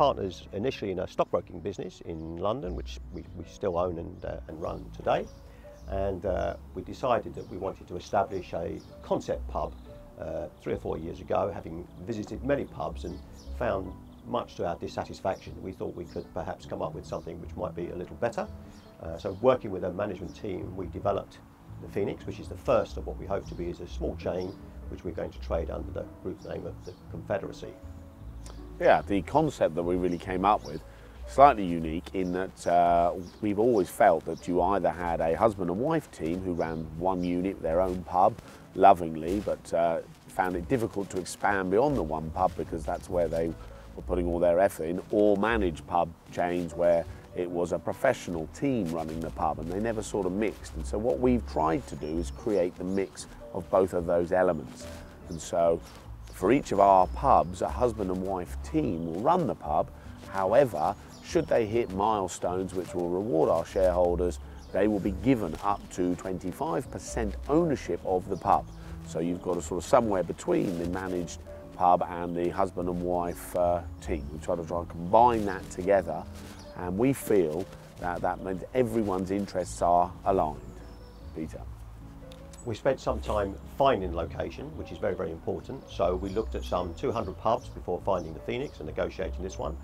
partners initially in a stockbroking business in London, which we still own and run today. And we decided that we wanted to establish a concept pub 3 or 4 years ago, having visited many pubs and found, much to our dissatisfaction, we thought we could perhaps come up with something which might be a little better. So working with a management team, we developed the Phoenix, which is the first of what we hope to be is a small chain, which we're going to trade under the group name of the Confederacy. Yeah, the concept that we really came up with, slightly unique in that we've always felt that you either had a husband and wife team who ran one unit, their own pub, lovingly, but found it difficult to expand beyond the one pub because that's where they were putting all their effort in, or managed pub chains where it was a professional team running the pub and they never sort of mixed. And so what we've tried to do is create the mix of both of those elements. And so for each of our pubs, a husband and wife team will run the pub. However, should they hit milestones which will reward our shareholders, they will be given up to 25% ownership of the pub. So you've got a sort of somewhere between the managed pub and the husband and wife team. We try to combine that together, and we feel that that means everyone's interests are aligned. Peter? We spent some time finding location, which is very, very important. So we looked at some 200 pubs before finding the Phoenix and negotiating this one.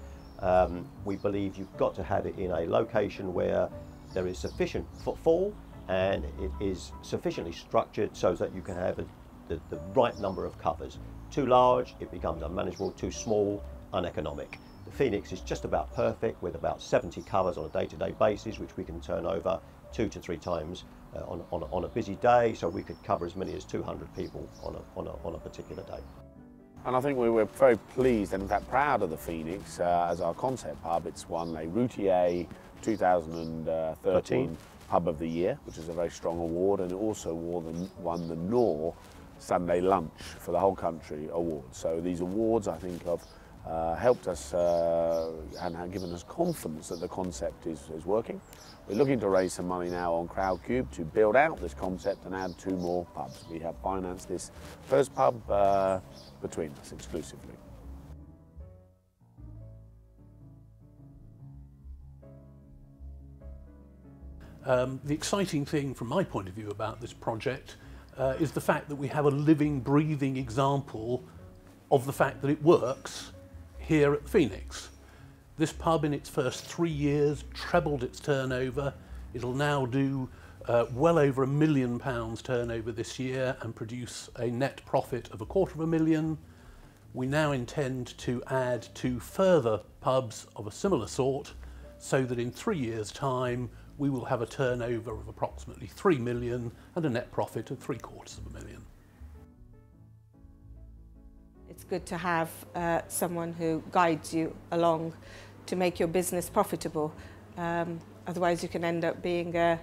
We believe you've got to have it in a location where there is sufficient footfall and it is sufficiently structured so that you can have the right number of covers. Too large, it becomes unmanageable. Too small, uneconomic. The Phoenix is just about perfect with about 70 covers on a day-to-day basis, which we can turn over 2 to 3 times on a busy day, so we could cover as many as 200 people on a particular day. And I think we were very pleased and in fact proud of the Phoenix as our concept pub. It's won Les Routiers 2013 Pub of the Year, which is a very strong award, and it also won the Knorr Sunday Lunch for the whole country award. So these awards, I think, have helped us and have given us confidence that the concept is working. We're looking to raise some money now on Crowdcube to build out this concept and add 2 more pubs. We have financed this first pub between us exclusively. The exciting thing from my point of view about this project is the fact that we have a living, breathing example of the fact that it works here at Phoenix. This pub in its first 3 years trebled its turnover. It'll now do well over £1 million turnover this year and produce a net profit of £250,000. We now intend to add 2 further pubs of a similar sort so that in 3 years' time we will have a turnover of approximately £3 million and a net profit of £750,000. It's good to have someone who guides you along to make your business profitable. Otherwise you can end up being a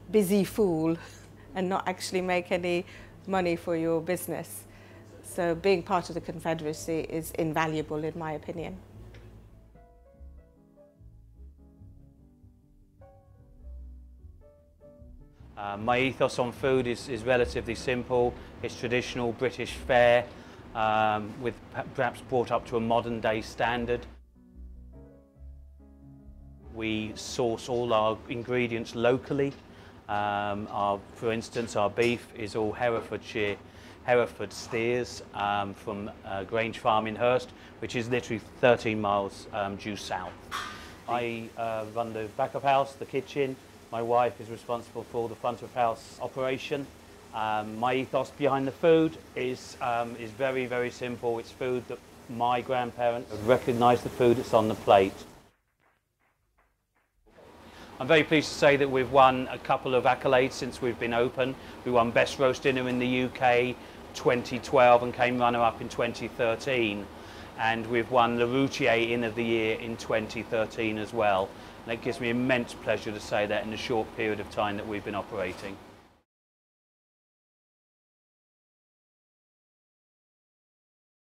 busy fool and not actually make any money for your business. So being part of the Confederacy is invaluable in my opinion. My ethos on food is relatively simple. It's traditional British fare, with perhaps brought up to a modern day standard. We source all our ingredients locally. For instance, our beef is all Herefordshire, Hereford steers from Grange Farm in Hurst, which is literally 13 miles due south. I run the back of house, the kitchen. My wife is responsible for the front of house operation. My ethos behind the food is very, very simple. It's food that my grandparents recognise the food that's on the plate. I'm very pleased to say that we've won a couple of accolades since we've been open. We won Best Roast Dinner in the UK 2012 and came runner-up in 2013. And we've won Les Routiers Inn of the Year in 2013 as well. And it gives me immense pleasure to say that in the short period of time that we've been operating.